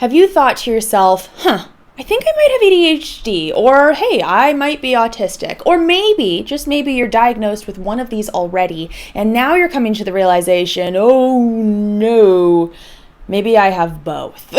Have you thought to yourself, I think I might have ADHD, or hey, I might be autistic, or maybe, just maybe you're diagnosed with one of these already, and now you're coming to the realization, oh no, maybe I have both.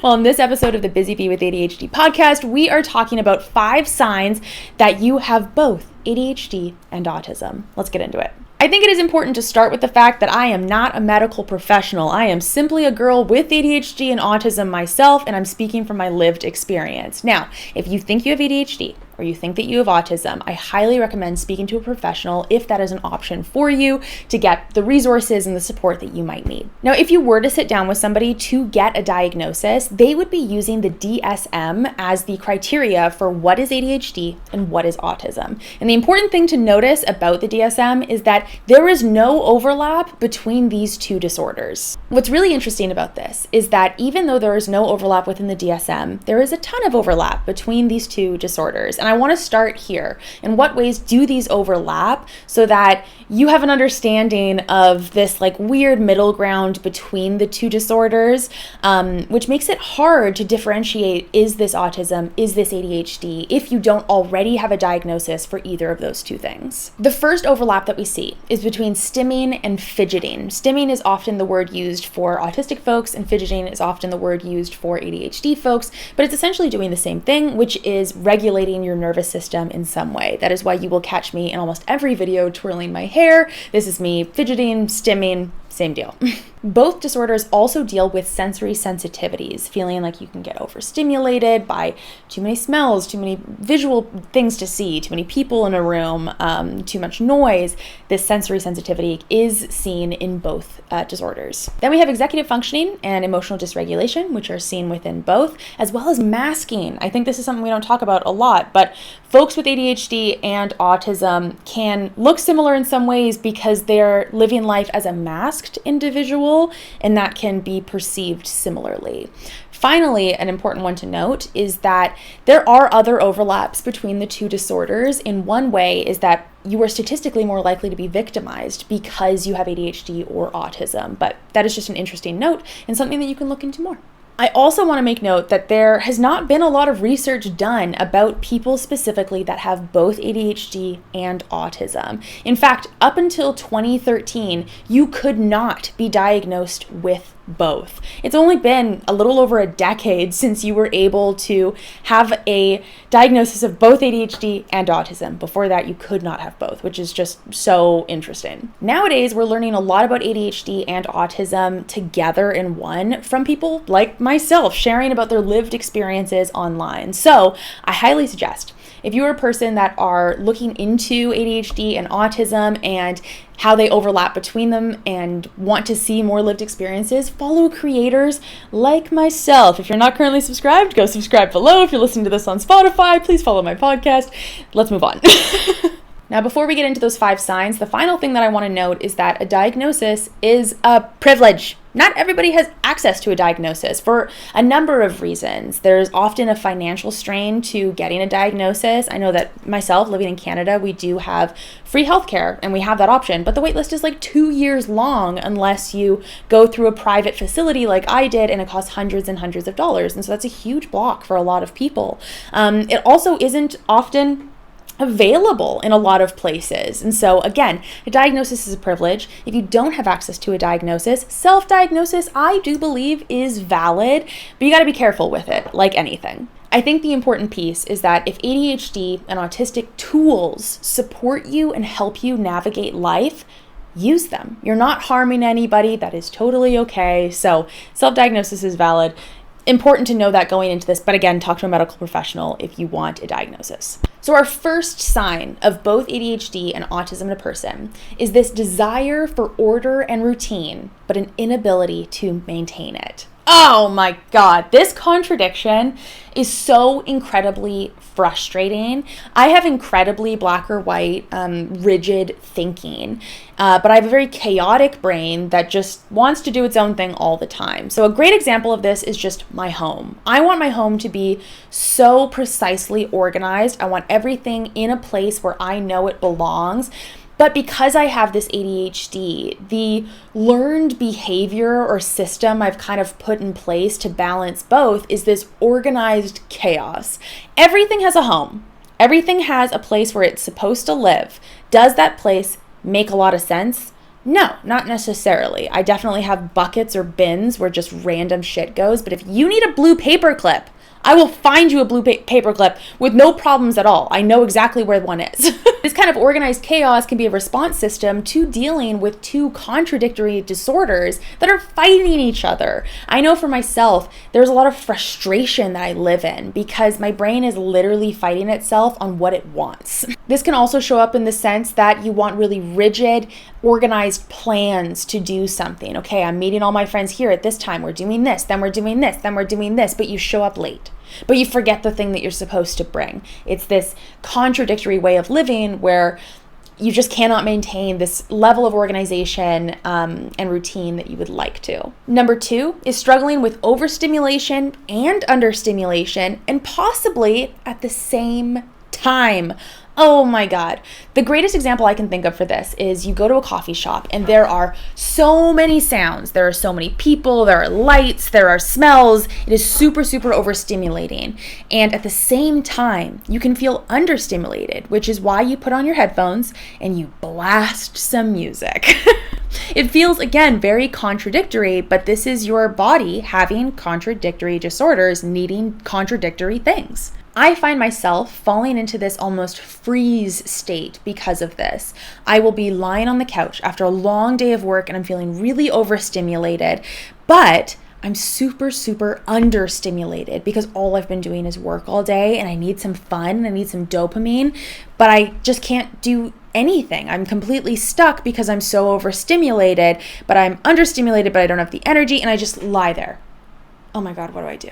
Well, in this episode of the Busy Bee with ADHD podcast, we are talking about 5 signs that you have both ADHD and autism. Let's get into it. I think it is important to start with the fact that I am not a medical professional. I am simply a girl with ADHD and autism myself, and I'm speaking from my lived experience. Now, if you think you have ADHD or you think that you have autism, I highly recommend speaking to a professional if that is an option for you to get the resources and the support that you might need. Now, if you were to sit down with somebody to get a diagnosis, they would be using the DSM as the criteria for what is ADHD and what is autism. And the important thing to notice about the DSM is that there is no overlap between these two disorders. What's really interesting about this is that even though there is no overlap within the DSM, there is a ton of overlap between these two disorders. And I want to start here. In what ways do these overlap so that you have an understanding of this like weird middle ground between the two disorders, which makes it hard to differentiate, is this autism, is this ADHD, if you don't already have a diagnosis for either of those two things. The first overlap that we see is between stimming and fidgeting. Stimming is often the word used for autistic folks, and fidgeting is often the word used for ADHD folks, but it's essentially doing the same thing, which is regulating your nervous system in some way. That is why you will catch me in almost every video twirling my hair. This is me fidgeting, stimming, same deal. Both disorders also deal with sensory sensitivities, feeling like you can get overstimulated by too many smells, too many visual things to see, too many people in a room, too much noise. This sensory sensitivity is seen in both disorders. Then we have executive functioning and emotional dysregulation, which are seen within both, as well as masking. I think this is something we don't talk about a lot, but folks with ADHD and autism can look similar in some ways because they're living life as a masked individual, and that can be perceived similarly. Finally, an important one to note is that there are other overlaps between the two disorders. In one way is that you are statistically more likely to be victimized because you have ADHD or autism, but that is just an interesting note and something that you can look into more. I also want to make note that there has not been a lot of research done about people specifically that have both ADHD and autism. In fact, up until 2013, you could not be diagnosed with both. It's only been a little over a decade since you were able to have a diagnosis of both ADHD and autism. Before that, you could not have both, which is just so interesting. Nowadays, we're learning a lot about ADHD and autism together in one from people like myself sharing about their lived experiences online. So I highly suggest, if you are a person that are looking into ADHD and autism and how they overlap between them and want to see more lived experiences, follow creators like myself. If you're not currently subscribed, go subscribe below. If you're listening to this on Spotify, please follow my podcast. Let's move on. Now, before we get into those 5 signs, the final thing that I want to note is that a diagnosis is a privilege. Not everybody has access to a diagnosis for a number of reasons. There's often a financial strain to getting a diagnosis. I know that myself, living in Canada, we do have free healthcare and we have that option, but the wait list is like 2 years long unless you go through a private facility like I did, and it costs hundreds and hundreds of dollars. And so that's a huge block for a lot of people. It also isn't often available in a lot of places. And so again, a diagnosis is a privilege. If you don't have access to a diagnosis, self-diagnosis, I do believe, is valid, but you got to be careful with it, like anything. I think the important piece is that if ADHD and autistic tools support you and help you navigate life, use them. You're not harming anybody. That is totally okay. So self-diagnosis is valid. Important to know that going into this, but again, talk to a medical professional if you want a diagnosis. So our first sign of both ADHD and autism in a person is this desire for order and routine, but an inability to maintain it. Oh my God, this contradiction is so incredibly frustrating. I have incredibly black or white, rigid thinking, but I have a very chaotic brain that just wants to do its own thing all the time. So a great example of this is just my home. I want my home to be so precisely organized. I want everything in a place where I know it belongs. But because I have this ADHD, the learned behavior or system I've kind of put in place to balance both is this organized chaos. Everything has a home. Everything has a place where it's supposed to live. Does that place make a lot of sense? No, not necessarily. I definitely have buckets or bins where just random shit goes, but if you need a blue paper clip, I will find you a blue paper clip with no problems at all. I know exactly where one is. This kind of organized chaos can be a response system to dealing with two contradictory disorders that are fighting each other. I know for myself, there's a lot of frustration that I live in because my brain is literally fighting itself on what it wants. This can also show up in the sense that you want really rigid, organized plans to do something. Okay, I'm meeting all my friends here at this time. We're doing this, then we're doing this, then we're doing this, but you show up late. But you forget the thing that you're supposed to bring. It's this contradictory way of living where you just cannot maintain this level of organization and routine that you would like to. Number 2 is struggling with overstimulation and understimulation, and possibly at the same time. Oh my God. The greatest example I can think of for this is you go to a coffee shop and there are so many sounds. There are so many people, there are lights, there are smells. It is super, super overstimulating. And at the same time, you can feel understimulated, which is why you put on your headphones and you blast some music. It feels, again, very contradictory, but this is your body having contradictory disorders, needing contradictory things. I find myself falling into this almost freeze state because of this. I will be lying on the couch after a long day of work and I'm feeling really overstimulated, but I'm super, super understimulated because all I've been doing is work all day and I need some fun and I need some dopamine, but I just can't do anything. I'm completely stuck because I'm so overstimulated, but I'm understimulated, but I don't have the energy and I just lie there. Oh my God, what do I do?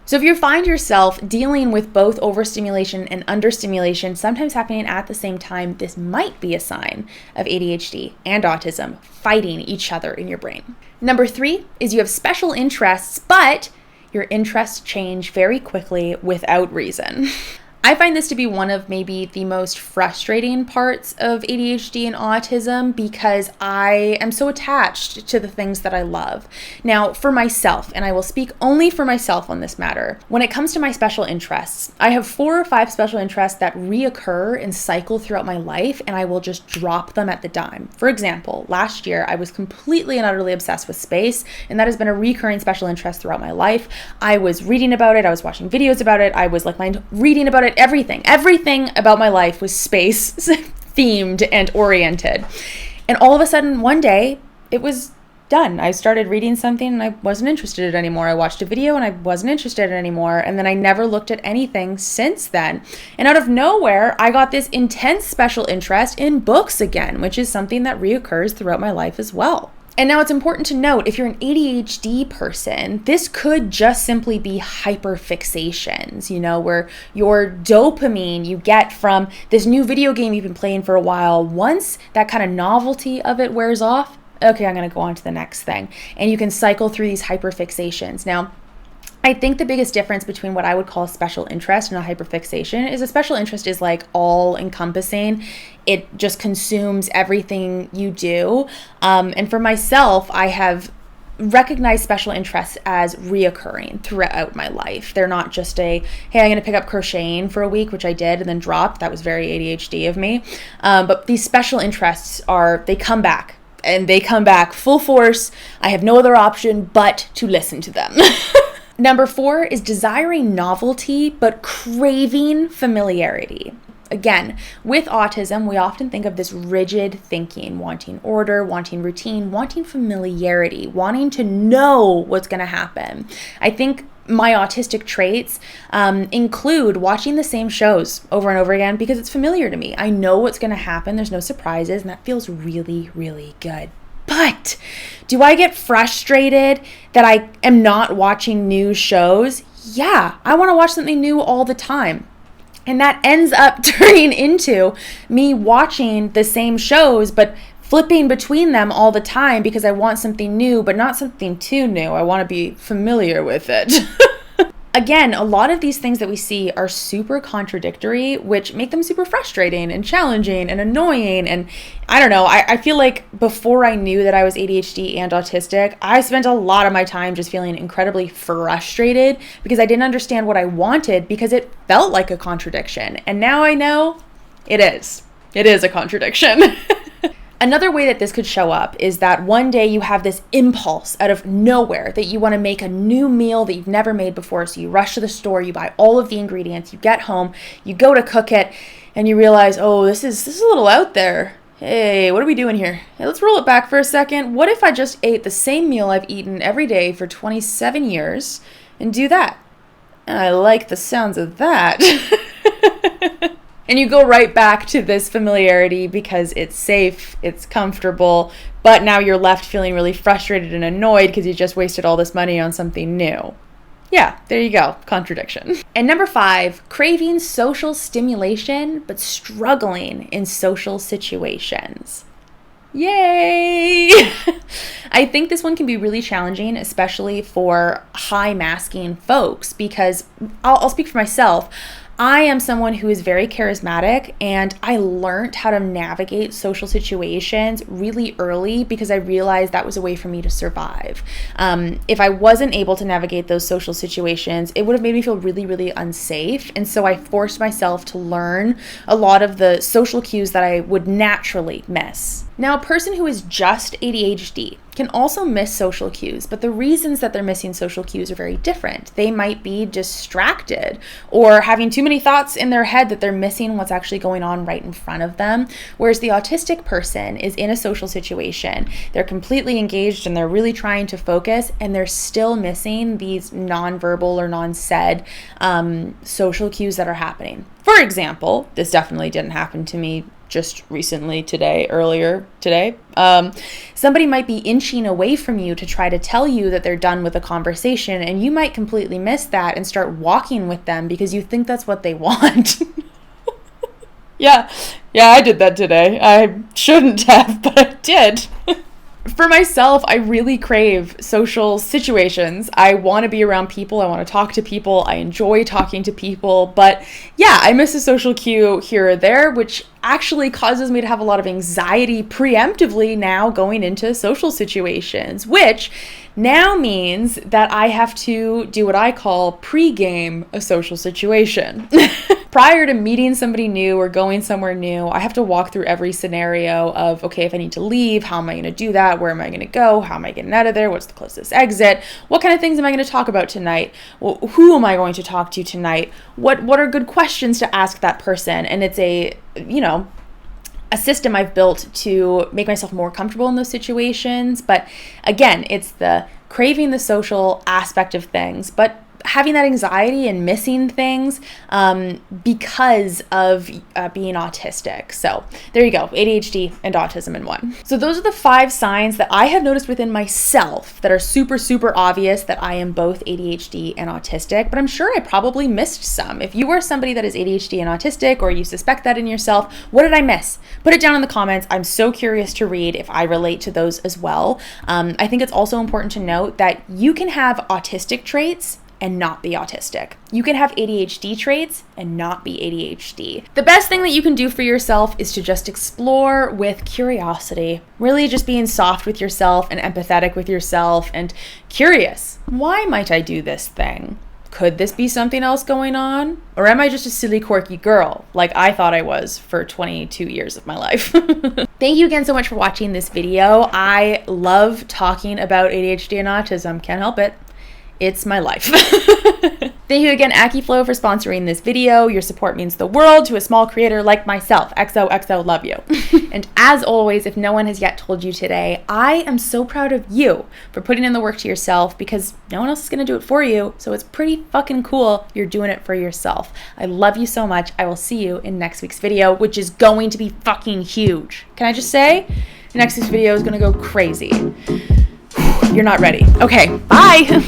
So if you find yourself dealing with both overstimulation and understimulation, sometimes happening at the same time, this might be a sign of ADHD and autism fighting each other in your brain. Number 3 is you have special interests, but your interests change very quickly without reason. I find this to be one of maybe the most frustrating parts of ADHD and autism because I am so attached to the things that I love. Now, for myself, and I will speak only for myself on this matter, when it comes to my special interests, I have 4 or 5 special interests that reoccur and cycle throughout my life, and I will just drop them at the dime. For example, last year, I was completely and utterly obsessed with space, and that has been a recurring special interest throughout my life. I was reading about it, I was watching videos about it, I was reading about it, everything about my life was space themed and oriented. And all of a sudden, one day, it was done. I started reading something and I wasn't interested in it anymore. I watched a video and I wasn't interested in it anymore. And then I never looked at anything since then. And out of nowhere, I got this intense special interest in books again, which is something that reoccurs throughout my life as well. And now it's important to note, if you're an ADHD person, this could just simply be hyperfixations, where your dopamine you get from this new video game you've been playing for a while, once that kind of novelty of it wears off, okay, I'm going to go on to the next thing. And you can cycle through these hyperfixations. Now, I think the biggest difference between what I would call a special interest and a hyperfixation is a special interest is like all encompassing. It just consumes everything you do. And for myself, I have recognized special interests as reoccurring throughout my life. They're not just hey, I'm going to pick up crocheting for a week, which I did and then dropped. That was very ADHD of me. But these special interests they come back. And they come back full force. I have no other option but to listen to them. Number 4 is desiring novelty, but craving familiarity. Again, with autism, we often think of this rigid thinking, wanting order, wanting routine, wanting familiarity, wanting to know what's going to happen. I think my autistic traits include watching the same shows over and over again because it's familiar to me. I know what's going to happen. There's no surprises, and that feels really, really good. But do I get frustrated that I am not watching new shows? Yeah, I want to watch something new all the time. And that ends up turning into me watching the same shows, but flipping between them all the time because I want something new, but not something too new. I want to be familiar with it. Again, a lot of these things that we see are super contradictory, which make them super frustrating and challenging and annoying. And I don't know, I feel like before I knew that I was ADHD and autistic, I spent a lot of my time just feeling incredibly frustrated because I didn't understand what I wanted because it felt like a contradiction. And now I know it is. It is a contradiction. Another way that this could show up is that one day you have this impulse out of nowhere that you want to make a new meal that you've never made before. So you rush to the store, you buy all of the ingredients, you get home, you go to cook it, and you realize, oh, this is a little out there. Hey, what are we doing here? Hey, let's roll it back for a second. What if I just ate the same meal I've eaten every day for 27 years and do that? I like the sounds of that. And you go right back to this familiarity because it's safe, it's comfortable, but now you're left feeling really frustrated and annoyed because you just wasted all this money on something new. Yeah, there you go, contradiction. And number 5, craving social stimulation, but struggling in social situations. Yay! I think this one can be really challenging, especially for high masking folks, because I'll speak for myself. I am someone who is very charismatic, and I learned how to navigate social situations really early because I realized that was a way for me to survive. If I wasn't able to navigate those social situations, it would have made me feel really, really unsafe. And so I forced myself to learn a lot of the social cues that I would naturally miss. Now, a person who is just ADHD can also miss social cues, but the reasons that they're missing social cues are very different. They might be distracted or having too many thoughts in their head that they're missing what's actually going on right in front of them. Whereas the autistic person is in a social situation, they're completely engaged and they're really trying to focus, and they're still missing these nonverbal or non-said social cues that are happening. For example, this definitely didn't happen to me just recently earlier today. Somebody might be inching away from you to try to tell you that they're done with a conversation, and you might completely miss that and start walking with them because you think that's what they want. Yeah, I did that today. I shouldn't have, but I did. For myself, I really crave social situations. I want to be around people. I want to talk to people. I enjoy talking to people. But yeah, I miss a social cue here or there, which actually causes me to have a lot of anxiety preemptively now going into social situations, which now means that I have to do what I call pre-game a social situation. Prior to meeting somebody new or going somewhere new, I have to walk through every scenario of, okay, if I need to leave, how am I going to do that? Where am I going to go? How am I getting out of there? What's the closest exit? What kind of things am I going to talk about tonight? Well, who am I going to talk to tonight? What are good questions to ask that person? And it's a system I've built to make myself more comfortable in those situations. But again, it's the craving the social aspect of things, but having that anxiety and missing things because of being autistic. So there you go, ADHD and autism in one. So those are the 5 signs that I have noticed within myself that are super, super obvious that I am both ADHD and autistic, but I'm sure I probably missed some. If you are somebody that is ADHD and autistic, or you suspect that in yourself, what did I miss? Put it down in the comments. I'm so curious to read if I relate to those as well. I think it's also important to note that you can have autistic traits and not be autistic. You can have ADHD traits and not be ADHD. The best thing that you can do for yourself is to just explore with curiosity, really just being soft with yourself and empathetic with yourself and curious. Why might I do this thing? Could this be something else going on? Or am I just a silly, quirky girl like I thought I was for 22 years of my life? Thank you again so much for watching this video. I love talking about ADHD and autism. Can't help it. It's my life. Thank you again, AccuFlow, for sponsoring this video. Your support means the world to a small creator like myself. XOXO, love you. And as always, if no one has yet told you today, I am so proud of you for putting in the work to yourself, because no one else is going to do it for you. So it's pretty fucking cool you're doing it for yourself. I love you so much. I will see you in next week's video, which is going to be fucking huge. Can I just say? Next week's video is going to go crazy. You're not ready. Okay, bye.